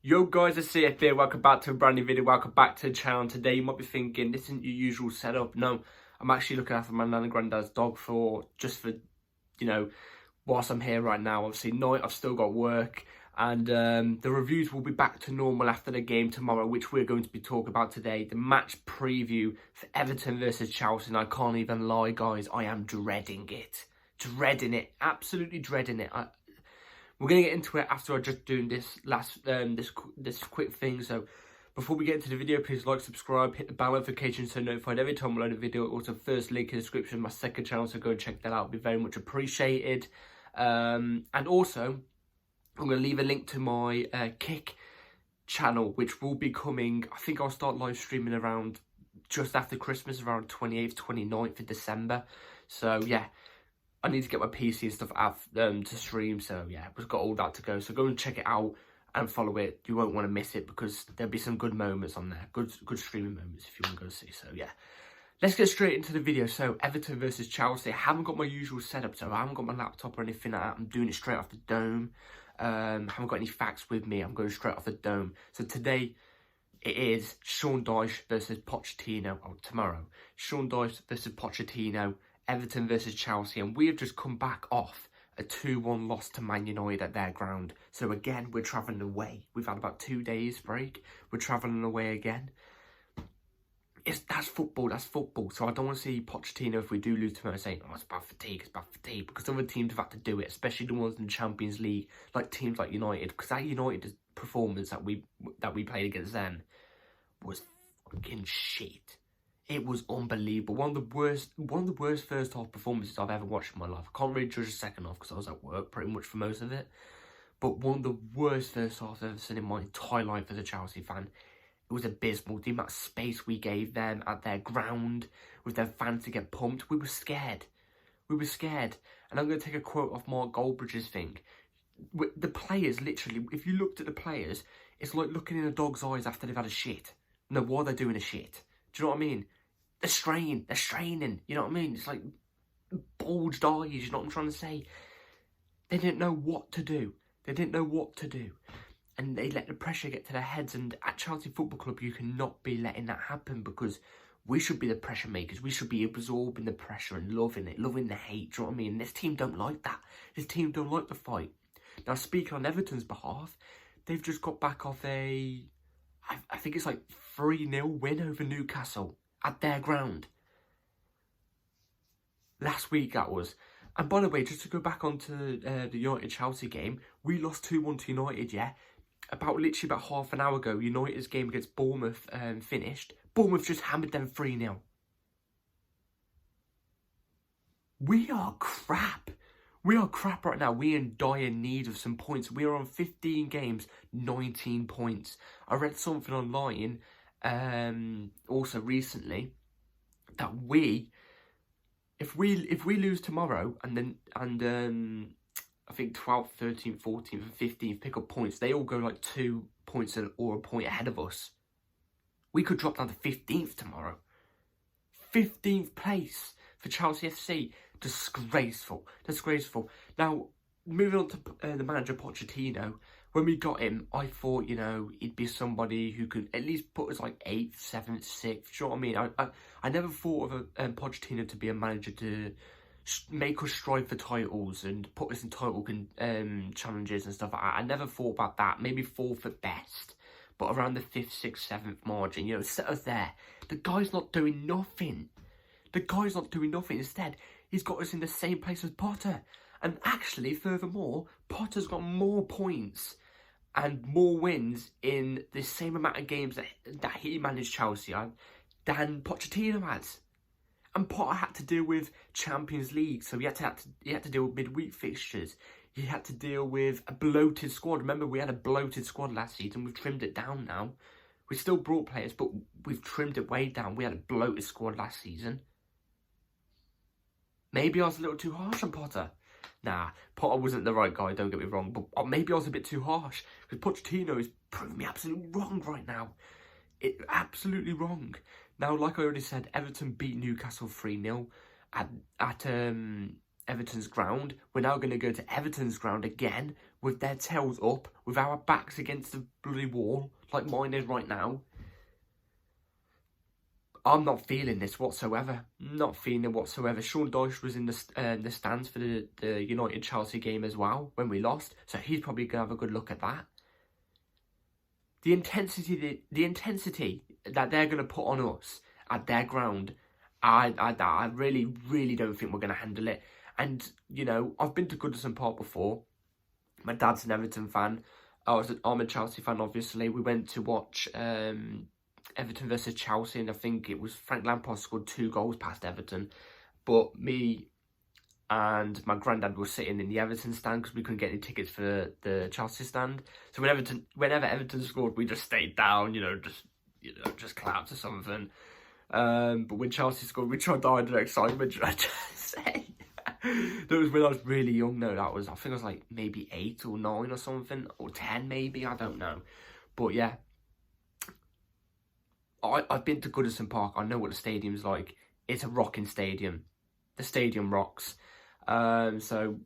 Yo guys, it's CF here. Welcome back to a brand new video. Welcome back to the channel. Today you might be thinking this isn't your usual setup. No, I'm actually looking after my nan and granddad's dog for whilst I'm here right now. Obviously night, I've still got work, and the reviews will be back to normal after the game tomorrow, which we're going to be talking about today. The match preview for Everton versus Chelsea, and I can't even lie guys, I am dreading it. Absolutely dreading it. We're going to get into it after I just doing this this quick thing. So before we get into the video, please like, subscribe, hit the bell notification so notified every time I load a video. Also, first link in the description, my second channel, so go and check that out. It'd be very much appreciated. And also, I'm going to leave a link to my Kick channel, which will be coming. I think I'll start live streaming around just after Christmas, around 28th, 29th of December. So yeah, I need to get my PC and stuff out to stream, so yeah, we've got all that to go. So go and check it out and follow it. You won't want to miss it because there'll be some good moments on there, good streaming moments if you want to go see. So yeah, let's get straight into the video. So Everton versus Chelsea. I haven't got my usual setup, so I haven't got my laptop or anything like that. I'm doing it straight off the dome. Haven't got any facts with me. I'm going straight off the dome. So today it is Sean Dyche versus Pochettino. Oh, tomorrow, Sean Dyche versus Pochettino. Everton versus Chelsea, and we have just come back off a 2-1 loss to Man United at their ground. So again, we're travelling away. We've had about 2 days break. We're travelling away again. That's football. So I don't want to see Pochettino, if we do lose tomorrow, saying, "Oh, it's bad fatigue," because other teams have had to do it, especially the ones in the Champions League, like teams like United. Because that United performance that we played against them was fucking shit. It was unbelievable. One of the worst first half performances I've ever watched in my life. I can't really judge the second half because I was at work pretty much for most of it. But one of the worst first halves I've ever seen in my entire life as a Chelsea fan. It was abysmal. The amount of space we gave them at their ground with their fans to get pumped. We were scared. And I'm going to take a quote off Mark Goldbridge's thing. The players, literally, if you looked at the players, it's like looking in a dog's eyes after they've had a shit. No, why they're doing a shit. Do you know what I mean? They're straining, you know what I mean? It's like bulged eyes, you know what I'm trying to say? They didn't know what to do. And they let the pressure get to their heads. And at Chelsea Football Club, you cannot be letting that happen, because we should be the pressure makers. We should be absorbing the pressure and loving it, loving the hate, do you know what I mean? This team don't like that. This team don't like the fight. Now, speaking on Everton's behalf, they've just got back off I think it's like 3-0 win over Newcastle at their ground. Last week that was. And by the way, just to go back onto the United-Chelsea game, we lost 2-1 to United, yeah? Literally about half an hour ago, United's game against Bournemouth finished. Bournemouth just hammered them 3-0. We are crap. We are crap right now. We're in dire need of some points. We are on 15 games, 19 points. I read something online also recently that if we lose tomorrow and I think 12th, 13th, 14th and 15th pick up points, they all go like 2 points or a point ahead of us. We could drop down to 15th tomorrow. 15th place for Chelsea FC. Disgraceful. Now, moving on to the manager Pochettino, when we got him, I thought, he'd be somebody who could at least put us like 8th, 7th, 6th. Do you know what I mean? I never thought of Pochettino to be a manager to make us strive for titles and put us in title challenges and stuff like that. I never thought about that. Maybe 4th at best, but around the 5th, 6th, 7th margin, set us there. The guy's not doing nothing. Instead, he's got us in the same place as Potter. And actually, furthermore, Potter's got more points and more wins in the same amount of games that he managed Chelsea on than Pochettino has. And Potter had to deal with Champions League, so he had to deal with midweek fixtures. He had to deal with a bloated squad. Remember, we had a bloated squad last season. We've trimmed it down now. We still brought players, but we've trimmed it way down. We had a bloated squad last season. Maybe I was a little too harsh on Potter. Nah, Potter wasn't the right guy, don't get me wrong. But maybe I was a bit too harsh. Because Pochettino is proving me absolutely wrong right now. Absolutely wrong. Now, like I already said, Everton beat Newcastle 3-0 at Everton's ground. We're now going to go to Everton's ground again with their tails up, with our backs against the bloody wall, like mine is right now. I'm not feeling this whatsoever. Not feeling it whatsoever. Sean Dyche was in the stands for the United-Chelsea game as well when we lost, so he's probably going to have a good look at that. The intensity that they're going to put on us at their ground, I really, really don't think we're going to handle it. And, you know, I've been to Goodison Park before. My dad's an Everton fan. I'm a Chelsea fan, obviously. We went to watch Everton versus Chelsea, and I think it was Frank Lampard scored 2 goals past Everton. But me and my granddad were sitting in the Everton stand because we couldn't get any tickets for the Chelsea stand. So whenever Everton scored, we just stayed down, just clapped or something. But when Chelsea scored, we tried to hide the excitement. Should I just say? That was when I was really young. No, I think I was like maybe 8 or 9 or something, or 10 maybe. I don't know. But yeah, I've been to Goodison Park. I know what the stadium's like. It's a rocking stadium. The stadium rocks. So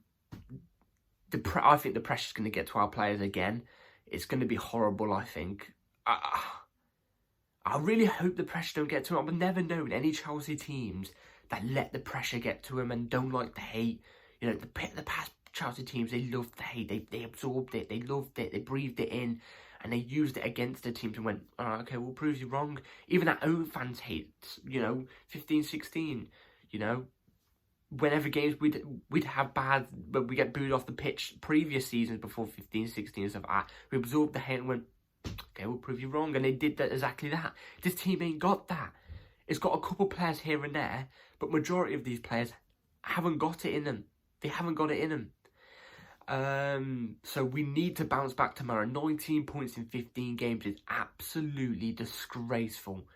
I think the pressure's going to get to our players again. It's going to be horrible, I think. I really hope the pressure don't get to them. I've never known any Chelsea teams that let the pressure get to them and don't like the hate. You know, the past Chelsea teams, they loved the hate. They absorbed it. They loved it. They breathed it in. And they used it against the teams and went, oh, okay, we'll prove you wrong. Even our own fans hate, 15, 16, whenever games we'd have bad, but we get booed off the pitch previous seasons before 15, 16 and stuff like that. We absorbed the hate and went, okay, we'll prove you wrong. And they did that exactly that. This team ain't got that. It's got a couple players here and there, but majority of these players haven't got it in them. They haven't got it in them. So we need to bounce back tomorrow. 19 points in 15 games is absolutely disgraceful.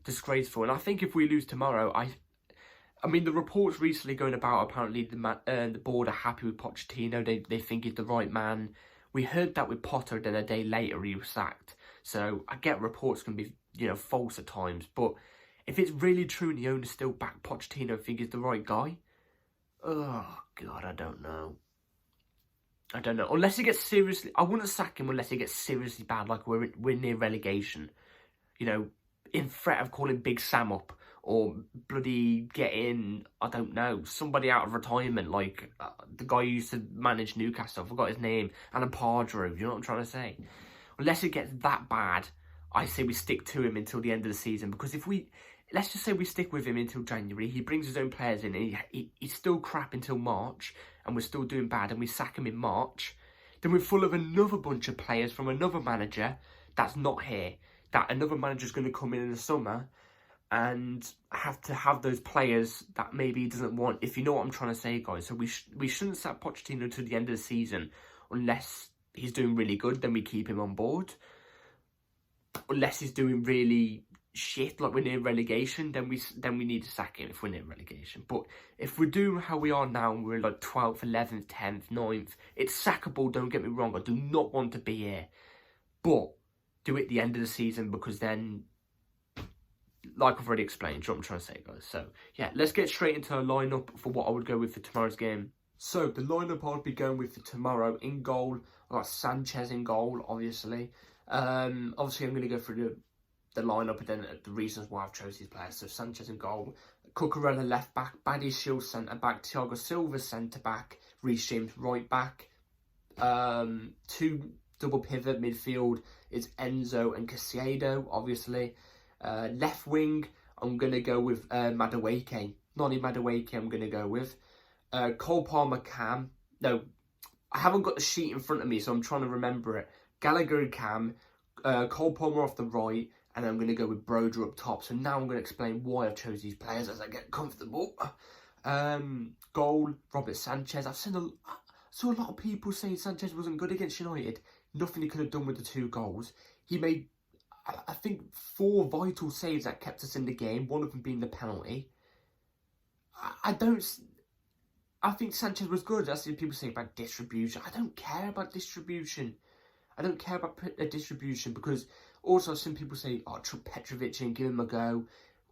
Disgraceful. And I think if we lose tomorrow, I mean, the reports recently going about, apparently the board are happy with Pochettino. They think he's the right man. We heard that with Potter, then a day later he was sacked. So I get reports can be, false at times. But if it's really true and the owners still back Pochettino and think he's the right guy, oh, God, I don't know. Unless he gets seriously... I wouldn't sack him unless he gets seriously bad, like we're near relegation. In threat of calling Big Sam up. Or bloody getting, I don't know, somebody out of retirement, like the guy who used to manage Newcastle. I forgot his name. And a Padro, you know what I'm trying to say? Unless it gets that bad, I say we stick to him until the end of the season. Because if let's just say we stick with him until January, he brings his own players in, and he's still crap until March, and we're still doing bad, and we sack him in March, then we're full of another bunch of players from another manager that's not here. That another manager's going to come in the summer and have to have those players that maybe he doesn't want, if you know what I'm trying to say, guys. So we shouldn't sack Pochettino to the end of the season unless he's doing really good, then we keep him on board. Unless he's doing really shit, like we're near relegation, then we need to sack him if we're near relegation. But if we do how we are now, we're like 12th, 11th, 10th, 9th, it's sackable, don't get me wrong. I do not want to be here. But do it at the end of the season, because then, like I've already explained, you know what I'm trying to say, guys. So, yeah, let's get straight into a lineup for what I would go with for tomorrow's game. So, the lineup I would be going with for tomorrow, in goal, I've got Sanchez in goal, obviously. Obviously, I'm going to go through the lineup and then the reasons why I've chosen these players. So, Sanchez in goal, Cucurella left back, Baddy Shield centre back, Thiago Silva centre back, Reece James right back. 2 double pivot midfield is Enzo and Caicedo, obviously. Left wing, I'm going to go with Madueke. Noni Madueke I'm going to go with. Cole Palmer Cam. No, I haven't got the sheet in front of me, so I'm trying to remember it. Gallagher Cam, Cole Palmer off the right, and I'm going to go with Broder up top. So now I'm going to explain why I've chose these players as I get comfortable. Goal, Robert Sanchez. I saw a lot of people saying Sanchez wasn't good against United. Nothing he could have done with the 2 goals. He made, I think, 4 vital saves that kept us in the game, one of them being the penalty. I think Sanchez was good. That's what people say about distribution. I don't care about distribution. I don't care about distribution, because also some people say, oh, Petrovic and give him a go.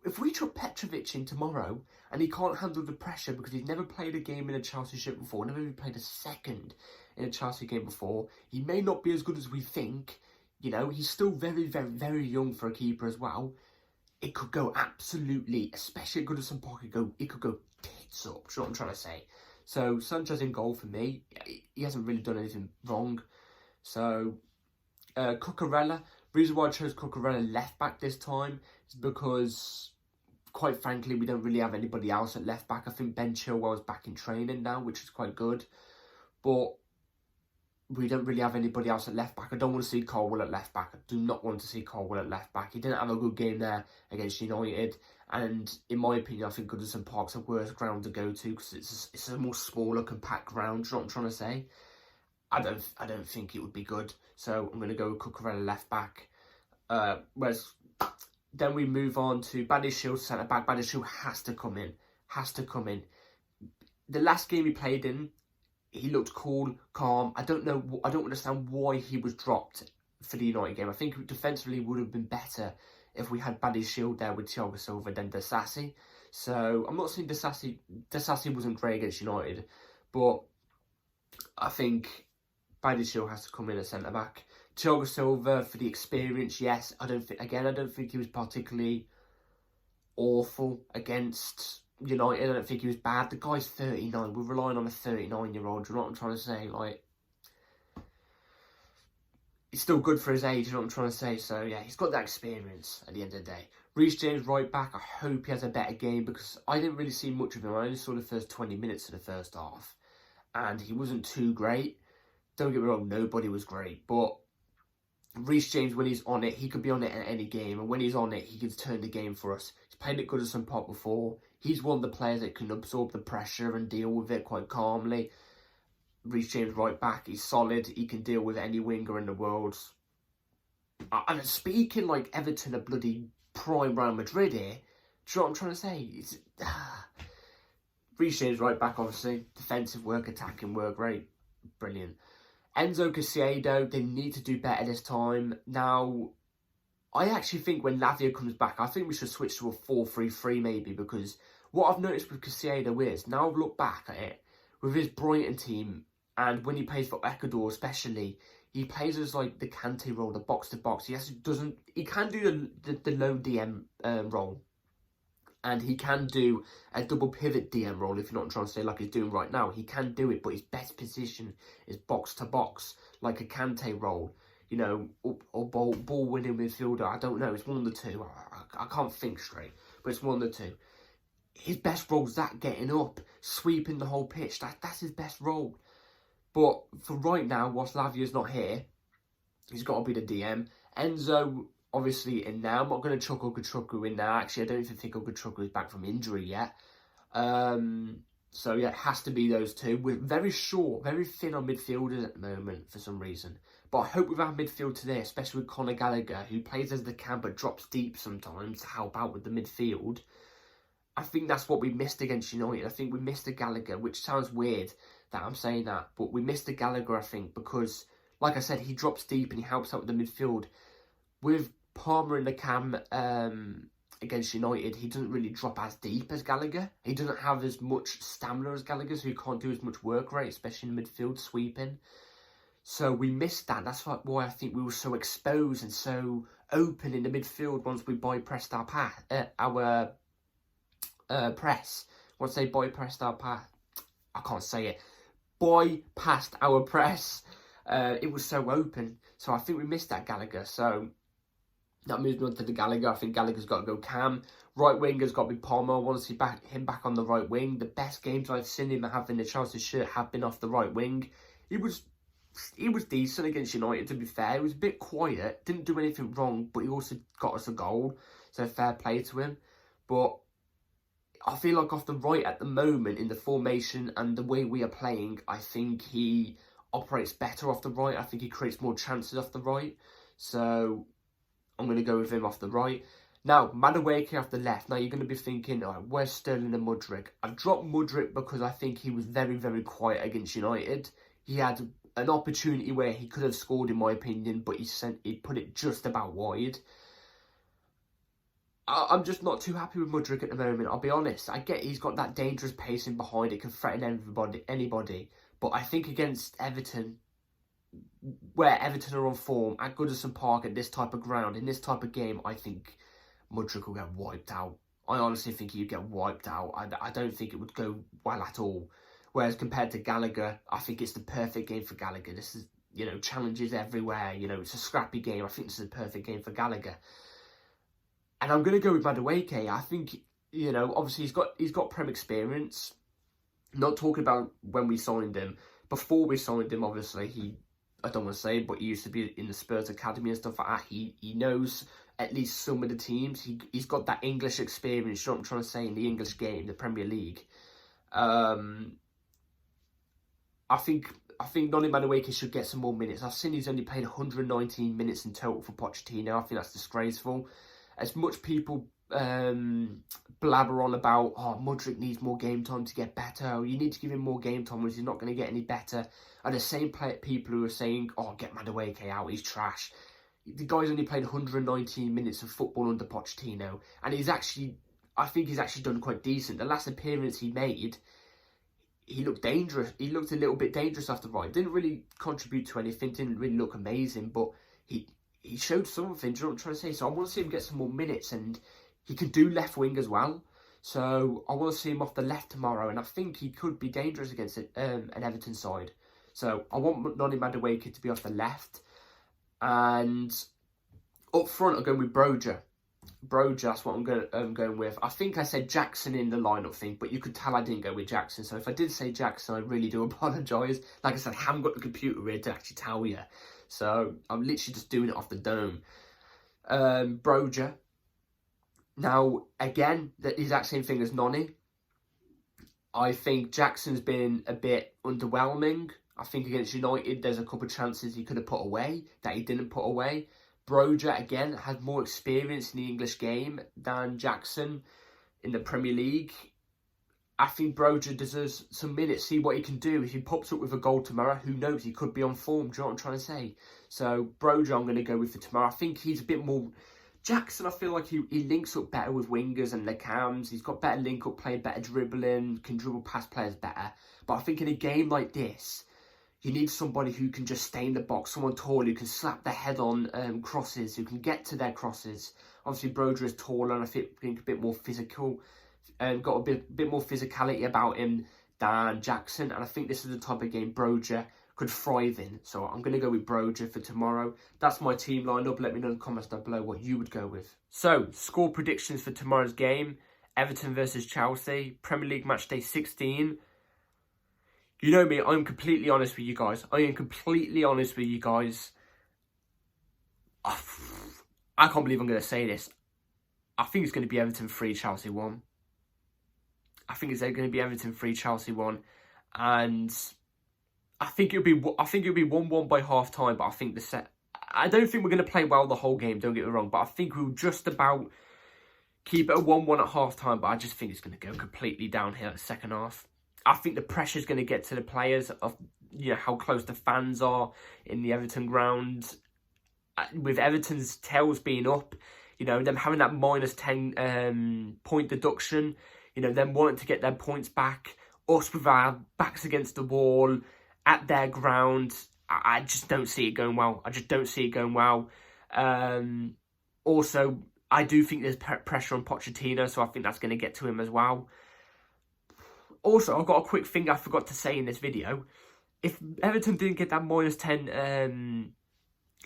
if we chuck Petrovic in tomorrow and he can't handle the pressure because he's never played a game in a Chelsea shirt before, never even played a second in a Chelsea game before, he may not be as good as we think. You know, he's still very, very, very young for a keeper as well. It could go absolutely, especially at Goodison Park, it could go tits up. Do you know what I'm trying to say? So Sanchez in goal for me. He hasn't really done anything wrong. So Cucurella. Reason why I chose Cucurella left back this time is because, quite frankly, we don't really have anybody else at left back. I think Ben Chilwell's back in training now, which is quite good. But we don't really have anybody else at left back. I don't want to see Colwill at left back. I do not want to see Colwill at left back. He didn't have a good game there against United. And in my opinion, I think Goodison Park's a worse ground to go to because it's a more smaller, compact ground. Do you know what I'm trying to say? I don't think it would be good. So I'm going to go with Cucurella left back. Whereas then we move on to Badiashile centre back. Badiashile has to come in. Has to come in. The last game he played in, he looked cool, calm. I don't understand why he was dropped for the United game. I think defensively would have been better if we had Badiashile there with Thiago Silva than Disasi. So I'm not saying Disasi wasn't great against United, but I think Badiashile has to come in at centre back. Thiago Silva for the experience, yes. I don't think he was particularly awful against United. I don't think he was bad. The guy's 39. We're relying on a 39-year-old. You know what I'm trying to say? Like, he's still good for his age. You know what I'm trying to say? So yeah, he's got that experience at the end of the day. Reece James right back. I hope he has a better game because I didn't really see much of him. I only saw the first 20 minutes of the first half, and he wasn't too great. Don't get me wrong, nobody was great, but Reece James, when he's on it, he could be on it at any game, and when he's on it, he can turn the game for us. He's played at Goodison Park before. He's one of the players that can absorb the pressure and deal with it quite calmly. Reece James right back, he's solid. He can deal with any winger in the world. And speaking like Everton are bloody prime Real Madrid here, do you know what I'm trying to say? Reece James right back, obviously. Defensive work, attacking work, great. Brilliant. Enzo Caicedo, they need to do better this time. Now, I actually think when Lavia comes back, I think we should switch to a 4-3-3 maybe, because what I've noticed with Caicedo is, now I've looked back at it, with his Brighton team, and when he plays for Ecuador especially, he plays as like the Kante role, the box-to-box. He can do the low DM role. And he can do a double pivot DM role, if you're not trying to say like he's doing right now. He can do it, but his best position is box to box, like a Kante role, you know, or ball winning midfielder. I don't know. It's one of the two. I can't think straight, but it's one of the two. His best role is that getting up, sweeping the whole pitch. That's his best role. But for right now, whilst Lavia's not here, he's got to be the DM. Enzo, obviously, in now. I'm not going to chuck Ugachuku in now. Actually, I don't even think Ugachuku is back from injury yet. So, yeah, it has to be those two. We're very short, very thin on midfielders at the moment for some reason. But I hope with our midfield today, especially with Conor Gallagher, who plays as the cam but drops deep sometimes to help out with the midfield, I think that's what we missed against United. I think we missed the Gallagher, which sounds weird that I'm saying that. But we missed the Gallagher, I think, because, like I said, he drops deep and he helps out with the midfield. With Palmer in the cam against United, he doesn't really drop as deep as Gallagher. He doesn't have as much stamina as Gallagher, so he can't do as much work rate, especially in the midfield, sweeping. So we missed that. That's why I think we were so exposed and so open in the midfield once we bypassed our press. Once they bypassed our pass, I can't say it. Bypassed our press. It was so open. So I think we missed that Gallagher. So that moves me on to the Gallagher. I think Gallagher's got to go cam. Right winger's got to be Palmer. I want to see him back on the right wing. The best games I've seen him have in the Chelsea shirt have been off the right wing. He was decent against United, to be fair. He was a bit quiet. Didn't do anything wrong, but he also got us a goal. So fair play to him. But I feel like off the right at the moment in the formation and the way we are playing, I think he operates better off the right. I think he creates more chances off the right. So I'm going to go with him off the right. Now, Madueke off the left. Now, you're going to be thinking, all right, where's Sterling and Mudryk? I've dropped Mudryk because I think he was very, very quiet against United. He had an opportunity where he could have scored, in my opinion, but he put it just about wide. I'm just not too happy with Mudryk at the moment, I'll be honest. I get he's got that dangerous pacing behind it, can threaten anybody. But I think against Everton, where Everton are on form, at Goodison Park, at this type of ground, in this type of game, I think Mudryk will get wiped out. I honestly think he'd get wiped out. I don't think it would go well at all. Whereas compared to Gallagher, I think it's the perfect game for Gallagher. This is, you know, challenges everywhere. You know, it's a scrappy game. I think this is a perfect game for Gallagher. And I'm going to go with Madueke. I think, you know, obviously he's got Prem experience. Not talking about when we signed him. Before we signed him, obviously, I don't want to say, but he used to be in the Spurs Academy and stuff like that. He knows at least some of the teams. He's got that English experience, you know what I'm trying to say, in the English game, the Premier League. I think Noni Madueke should get some more minutes. I've seen he's only played 119 minutes in total for Pochettino. I think that's disgraceful. As much people blabber on about, oh, Mudryk needs more game time to get better, or you need to give him more game time, or he's not going to get any better. And the same people who are saying, oh, get Madueke out, he's trash. The guy's only played 119 minutes of football under Pochettino, and I think he's actually done quite decent. The last appearance he made, he looked dangerous. He looked a little bit dangerous after right. Didn't really contribute to anything, didn't really look amazing, but he showed something, do you know what I'm trying to say? So I want to see him get some more minutes, and he can do left wing as well. So I want to see him off the left tomorrow, and I think he could be dangerous against an Everton side. So I want Noni Madueke to be off the left. And up front, I'm going with Broja. That's what I'm going with. I think I said Jackson in the lineup thing, but you could tell I didn't go with Jackson. So if I did say Jackson, I really do apologise. Like I said, I haven't got the computer here to actually tell you. So I'm literally just doing it off the dome. Broja. Now, again, the exact same thing as Noni. I think Jackson's been a bit underwhelming. I think against United, there's a couple of chances he could have put away that he didn't put away. Broja, again, has more experience in the English game than Jackson in the Premier League. I think Broja deserves some minutes, see what he can do. If he pops up with a goal tomorrow, who knows? He could be on form, do you know what I'm trying to say? So, Broja, I'm going to go with for tomorrow. I think he's a bit more... Jackson, I feel like he links up better with wingers and the cams. He's got better link-up play, better dribbling, can dribble past players better. But I think in a game like this, you need somebody who can just stay in the box, someone tall who can slap their head on crosses, who can get to their crosses. Obviously, Broja is taller and I think a bit more physical, got a bit more physicality about him than Jackson. And I think this is the type of game Broja could thrive in. So I'm going to go with Broja for tomorrow. That's my team lineup. Let me know in the comments down below what you would go with. So, score predictions for tomorrow's game. Everton versus Chelsea. Premier League match day 16. You know me, I'm completely honest with you guys. I am completely honest with you guys. I can't believe I'm going to say this. I think it's going to be Everton 3, Chelsea 1. I think it's going to be Everton 3, Chelsea 1. And I think it'll be 1-1 by half time, but I think I don't think we're going to play well the whole game, don't get me wrong, but I think we'll just about keep it a 1-1 at half time, but I just think it's going to go completely downhill at the second half. I think the pressure's going to get to the players of, you know, how close the fans are in the Everton ground. With Everton's tails being up, you know, them having that -10 point deduction, you know, them wanting to get their points back, us with our backs against the wall at their ground. I just don't see it going well. I just don't see it going well. Also, I do think there's pressure on Pochettino, so I think that's going to get to him as well. Also, I've got a quick thing I forgot to say in this video. If Everton didn't get that -10,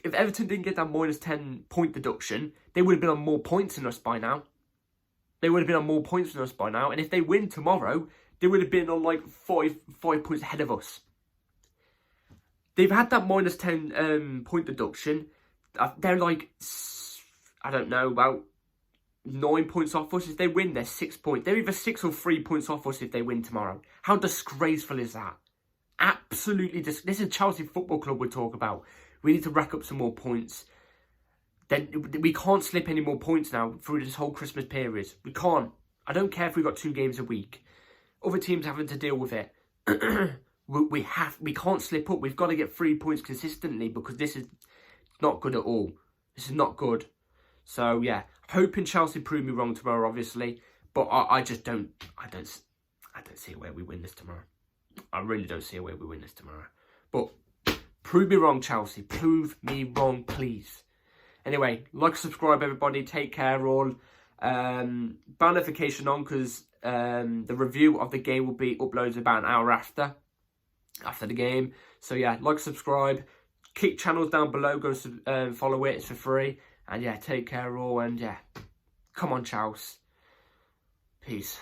if Everton didn't get that -10 point deduction, they would have been on more points than us by now. They would have been on more points than us by now, and if they win tomorrow, they would have been on like five points ahead of us. They've had that -10 point deduction. They're like, I don't know, about 9 points off us. If they win, they're 6 points. They're either 6 or 3 points off us if they win tomorrow. How disgraceful is that? Absolutely this is Chelsea Football Club we're talking about. We need to rack up some more points. Then we can't slip any more points now through this whole Christmas period. We can't. I don't care if we've got 2 games a week. Other teams having to deal with it. we can't slip up. We've got to get 3 points consistently because this is not good at all. This is not good. So, yeah, Hoping Chelsea prove me wrong tomorrow, obviously, but I just don't see a way we win this tomorrow. I really don't see a way we win this tomorrow. But prove me wrong, Chelsea. Prove me wrong, please. Anyway, like, subscribe, everybody. Take care, all. Bell notification on, because the review of the game will be uploaded about an hour after the game. So yeah, like, subscribe. Kick channels down below. Go follow it. It's for free. And yeah, take care, all. And yeah, come on, Chelsea. Peace.